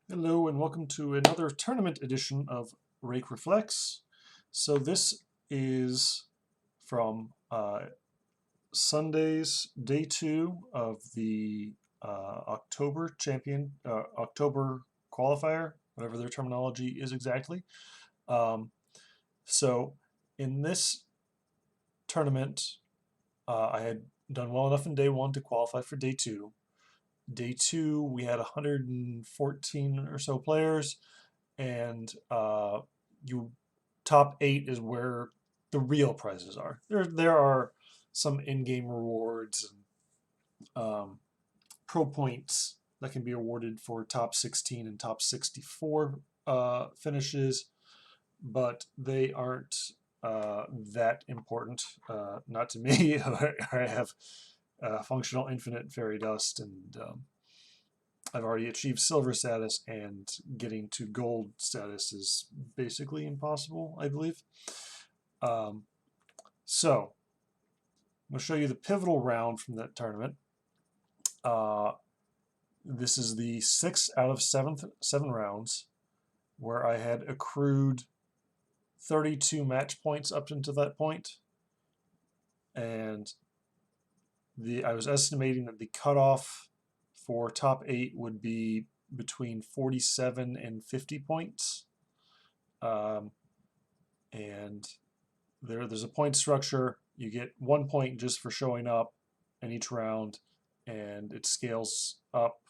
Hello and welcome to another tournament edition of Rake Reflects. So this is from Sunday's day 2 of the October qualifier, whatever their terminology is exactly. So in this tournament, I had done well enough in day 1 to qualify for day 2. Day 2, we had 114 or so players, and you top 8 is where the real prizes are. There are some in-game rewards and pro points that can be awarded for top 16 and top 64 finishes, but they aren't that important. Not to me. I have functional infinite fairy dust, and I've already achieved silver status, and getting to gold status is basically impossible, I believe. So I'm going to show you the pivotal round from that tournament. This is the 6th out of 7 rounds, where I had accrued 32 match points up until that point, and I was estimating that the cutoff for top 8 would be between 47 and 50 points. And there's a point structure. You get 1 point just for showing up in each round, and it scales up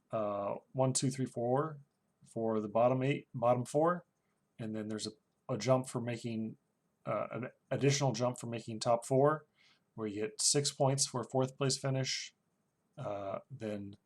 1, 2, 3, 4 for the bottom 4, and then there's a jump for making an additional jump for making top 4, where you get 6 points for a 4th place finish, then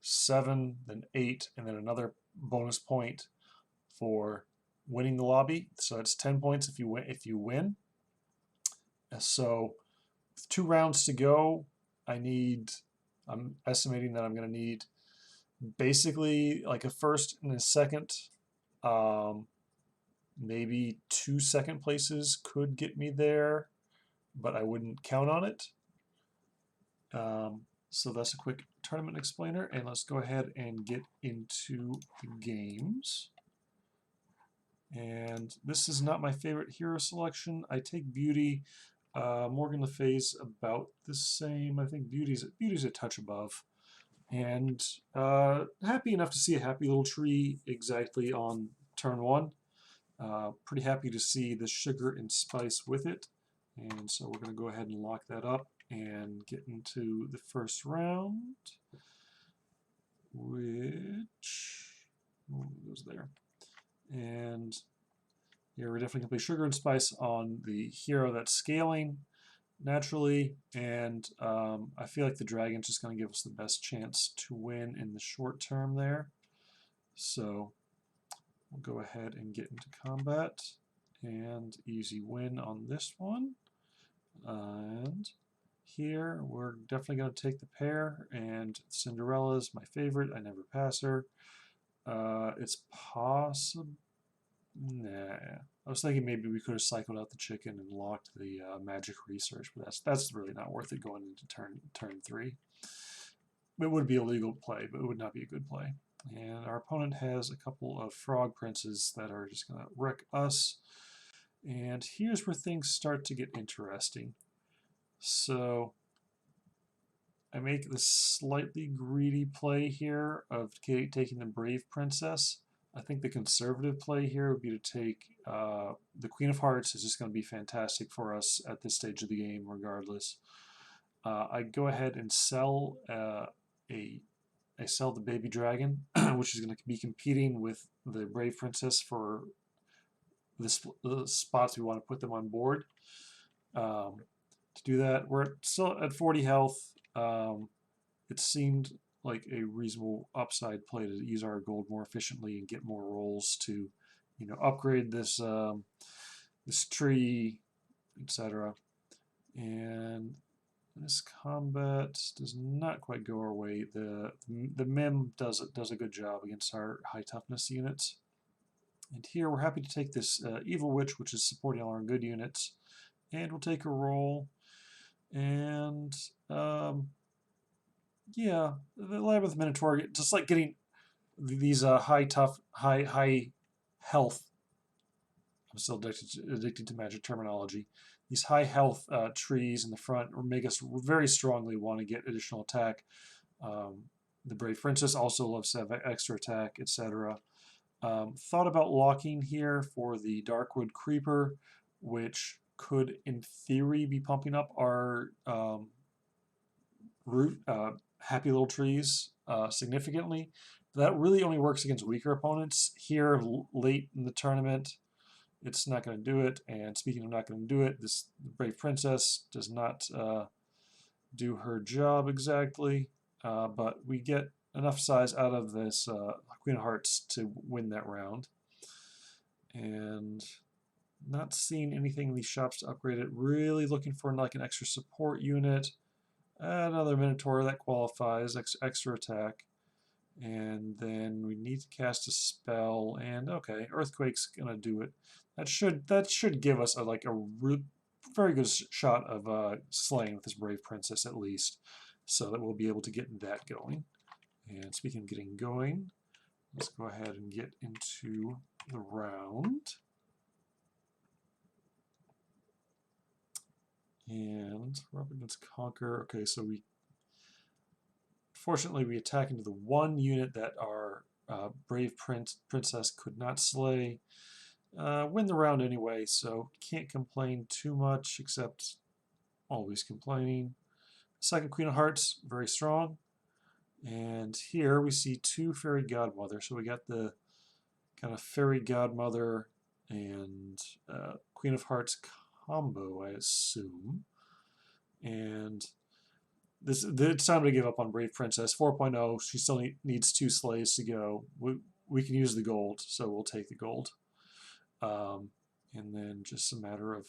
7, then 8, and then another bonus point for winning the lobby. So it's 10 points if you win. So with 2 rounds to go, I'm estimating that I'm going to need basically like a first and a second. Maybe 2 second places could get me there, but I wouldn't count on it. So that's a quick tournament explainer, and let's go ahead and get into the games. And this is not my favorite hero selection. I take Beauty. Morgan Le Fay's about the same. I think Beauty's a touch above. And happy enough to see a happy little tree exactly on turn 1. Pretty happy to see the sugar and spice with it. And so we're going to go ahead and lock that up and get into the first round, which goes there. And here we're definitely going to play sugar and spice on the hero that's scaling naturally, and I feel like the dragon's just going to give us the best chance to win in the short term there. So we'll go ahead and get into combat, and easy win on this one. And here we're definitely going to take the pair, and Cinderella's my favorite. I never pass her. It's possible. Nah, I was thinking maybe we could have cycled out the chicken and locked the magic research, but that's really not worth it going into turn 3. It would be a legal play, but it would not be a good play. And our opponent has a couple of frog princes that are just going to wreck us. And here's where things start to get interesting. So I make this slightly greedy play here of taking the Brave Princess. I think the conservative play here would be to take the Queen of Hearts. Is just going to be fantastic for us at this stage of the game regardless. I go ahead and sell I sell the baby dragon, which is going to be competing with the Brave Princess for the spots we want to put them on board. To do that, we're still at 40 health. It seemed like a reasonable upside play to use our gold more efficiently and get more rolls to, upgrade this this tree, etc. And this combat does not quite go our way. The Mim does a good job against our high toughness units. And here we're happy to take this Evil Witch, which is supporting all our good units, and we'll take a roll. And yeah, the Labyrinth Minotaur, just like getting these high health. I'm still addicted to magic terminology. These high health trees in the front make us very strongly want to get additional attack. The Brave Princess also loves to have extra attack, etc. Thought about locking here for the Darkwood Creeper, which could, in theory, be pumping up our root happy little trees significantly. But that really only works against weaker opponents. Here, late in the tournament, it's not going to do it. And speaking of not going to do it, this Brave Princess does not do her job exactly. But we get enough size out of this Queen of Hearts to win that round. And not seeing anything in these shops to upgrade it. Really looking for like an extra support unit. Another Minotaur that qualifies, extra attack. And then we need to cast a spell, and okay, Earthquake's gonna do it. That should give us a very good shot of slaying with this Brave Princess at least, so that we'll be able to get that going. And speaking of getting going, let's go ahead and get into the round. And we're up against Conquer. Okay, so fortunately we attack into the one unit that our Brave Princess could not slay. Win the round anyway, so can't complain too much, except always complaining. Second Queen of Hearts, very strong. And here we see two Fairy Godmother. So we got the kind of Fairy Godmother and Queen of Hearts combo, I assume. And it's time to give up on Brave Princess 4.0. She still needs 2 slays to go. We can use the gold, so we'll take the gold. And then just a matter of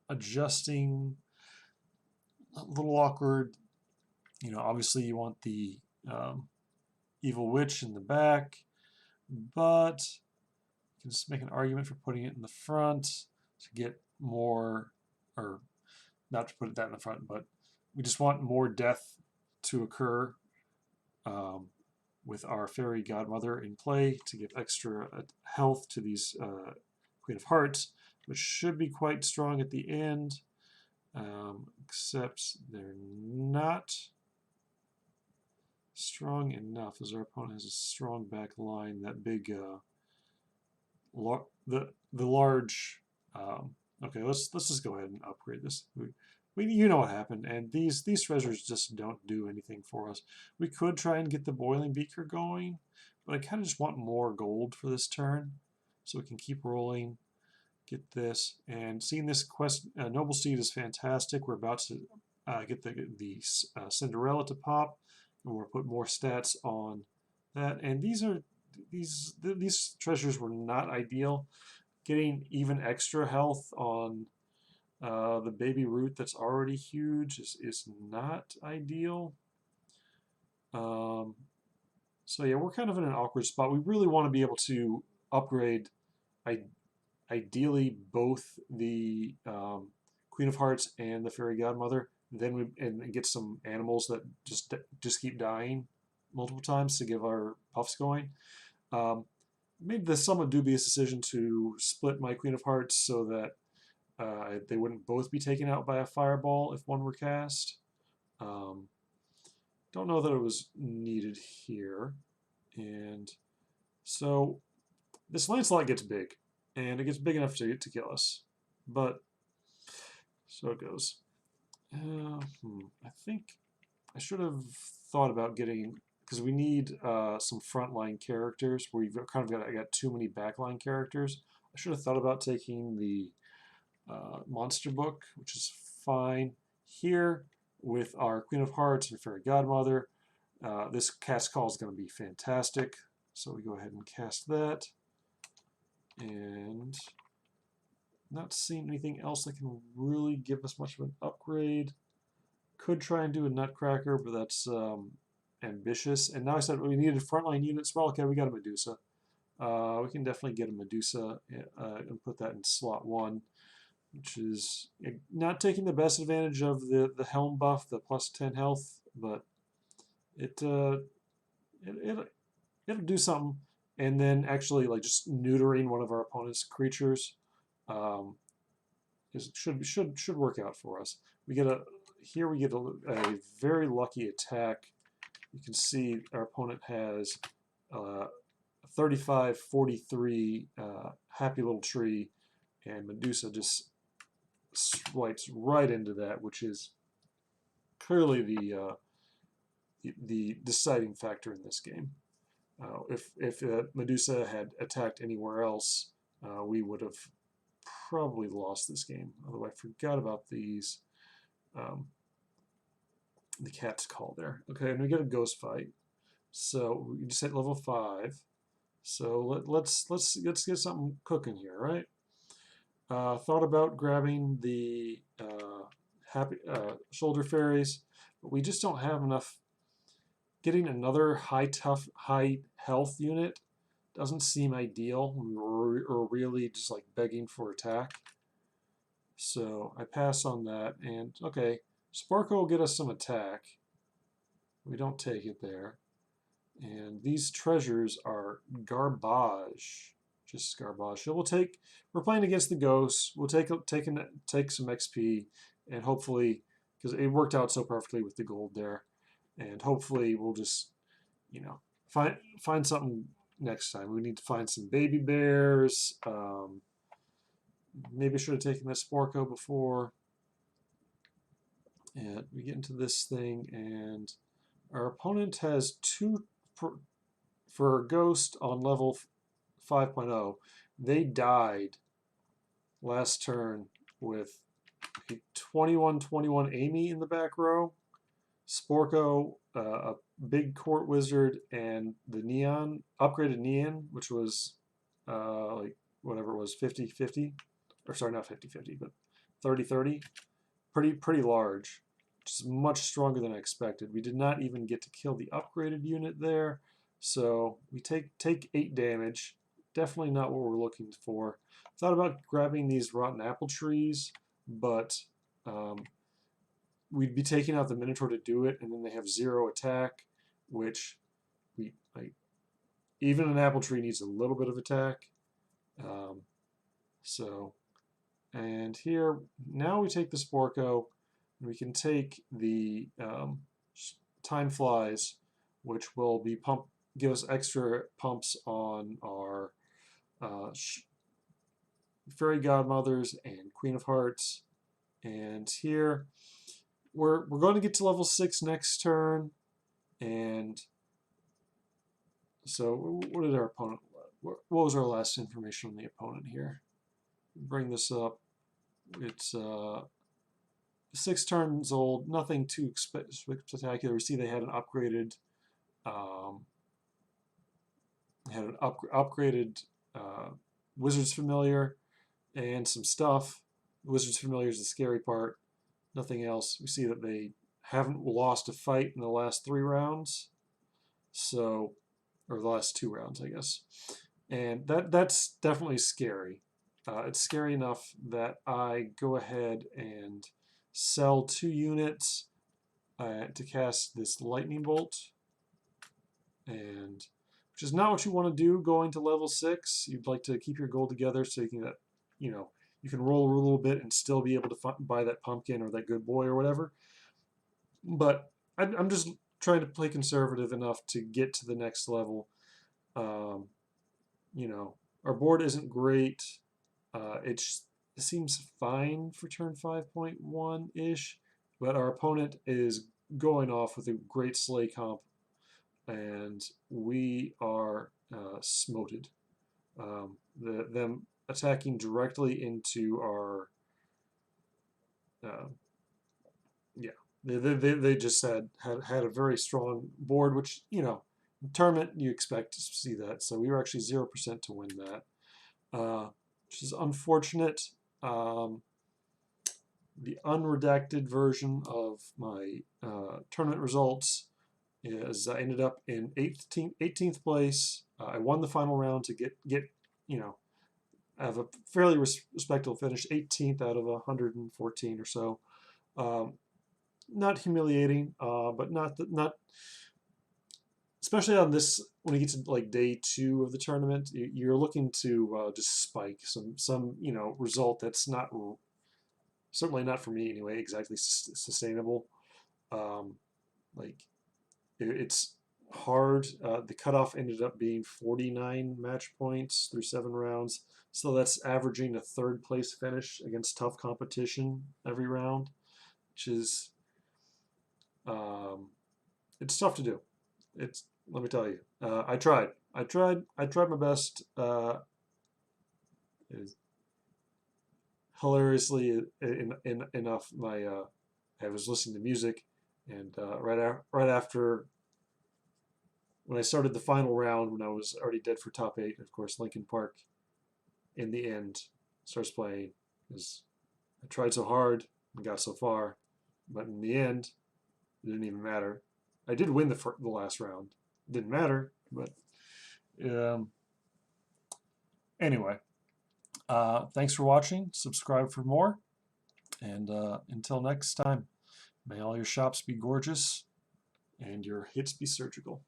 adjusting. A little awkward. You know, obviously you want the Evil Witch in the back, but you can just make an argument for putting it in the front to get more, or not to put that in the front, but we just want more death to occur with our Fairy Godmother in play to give extra health to these Queen of Hearts, which should be quite strong at the end, except they're not strong enough, as our opponent has a strong back line. That big, the large. Okay, let's just go ahead and upgrade this. You know what happened, and these treasures just don't do anything for us. We could try and get the Boiling Beaker going, but I kind of just want more gold for this turn, so we can keep rolling. Get this, and seeing this quest, Noble Steed is fantastic. We're about to get the Cinderella to pop, and we'll put more stats on that. And these treasures were not ideal. Getting even extra health on the baby root that's already huge is not ideal. So yeah, we're kind of in an awkward spot. We really want to be able to upgrade ideally both the Queen of Hearts and the Fairy Godmother, then and get some animals that just keep dying multiple times to give our puffs going. Made the somewhat dubious decision to split my Queen of Hearts so that they wouldn't both be taken out by a fireball if one were cast. Don't know that it was needed here. And so this Lancelot gets big, and it gets big enough to kill us. But so it goes. I think I should have thought about getting, because we need some frontline characters. We've kind of got too many backline characters. I should have thought about taking the monster book, which is fine. Here, with our Queen of Hearts and Fairy Godmother, this cast call is going to be fantastic. So we go ahead and cast that. And not seeing anything else that can really give us much of an upgrade. Could try and do a Nutcracker, but that's ambitious. And now I said we needed frontline units. Well, okay, we got a Medusa. We can definitely get a Medusa and put that in slot 1, which is not taking the best advantage of the helm buff, the plus 10 health, but it it'll do something, and then actually like just neutering one of our opponent's creatures should work out for us. We get a very lucky attack. You can see our opponent has 35-43 happy little tree, and Medusa just swipes right into that, which is clearly the deciding factor in this game. If Medusa had attacked anywhere else, we would have probably lost this game. Although I forgot about these, the cat's call there. Okay, and we get a ghost fight. So we just hit level 5. So let's get something cooking here, right? Thought about grabbing the happy shoulder fairies, but we just don't have enough. Getting another high health unit doesn't seem ideal. We're really just like begging for attack. So I pass on that, and okay, Sparkle will get us some attack. We don't take it there. And these treasures are garbage. Just garbage. So we're playing against the ghosts. We'll take some XP, and hopefully, because it worked out so perfectly with the gold there, and hopefully we'll just, find something next time. We need to find some baby bears. Maybe I should have taken that Sporco before. And we get into this thing, and our opponent has 2 for Ghost on level 5.0. They died last turn with a 21-21 Amy in the back row, Sporco, a big court wizard, and the Neon, upgraded Neon, which was like whatever it was, 50-50, or sorry, not 50-50, but 30-30. Pretty large, which is much stronger than I expected. We did not even get to kill the upgraded unit there, so we take 8 damage. Definitely not what we're looking for. Thought about grabbing these rotten apple trees, but we'd be taking out the Minotaur to do it, and then they have 0 attack, which even an apple tree needs a little bit of attack. And here, now we take the Sporco, and we can take the Time Flies, which will be give us extra pumps on our Fairy Godmothers and Queen of Hearts. And here, we're going to get to level 6 next turn, and so what did our opponent, what was our last information on the opponent here? Bring this up. It's 6 turns old, nothing too spectacular. We see they had an upgraded Wizard's Familiar and some stuff. Wizard's Familiar is the scary part. Nothing else. We see that they haven't lost a fight in the last 3 rounds, or the last 2 rounds, I guess. And that's definitely scary. It's scary enough that I go ahead and sell 2 units to cast this lightning bolt, and which is not what you want to do going to level 6. You'd like to keep your gold together so you can you can roll a little bit and still be able to buy that pumpkin or that good boy or whatever. But I'm just trying to play conservative enough to get to the next level. Our board isn't great. It seems fine for turn 5.1-ish, but our opponent is going off with a great Slay comp, and we are smoted. Them attacking directly into our they just had a very strong board, which in tournament you expect to see that. So we were actually 0% to win that, which is unfortunate. The unredacted version of my tournament results is I ended up in 18th place. I won the final round to get have a fairly respectable finish, 18th out of 114 or so. Not humiliating, but not especially on this, when you get to like day 2 of the tournament, you're looking to just spike some result that's not, certainly not for me anyway, exactly sustainable. Like it's hard. The cutoff ended up being 49 match points through 7 rounds. So that's averaging a 3rd place finish against tough competition every round, which is it's tough to do. It's, let me tell you, I tried my best. Hilariously enough, I was listening to music, and right after, when I started the final round, when I was already dead for top 8, of course, Linkin Park, in the end, starts playing. Because I tried so hard and got so far, but in the end, it didn't even matter. I did win the last round. It didn't matter, but anyway. Thanks for watching. Subscribe for more. And until next time, may all your shops be gorgeous and your hits be surgical.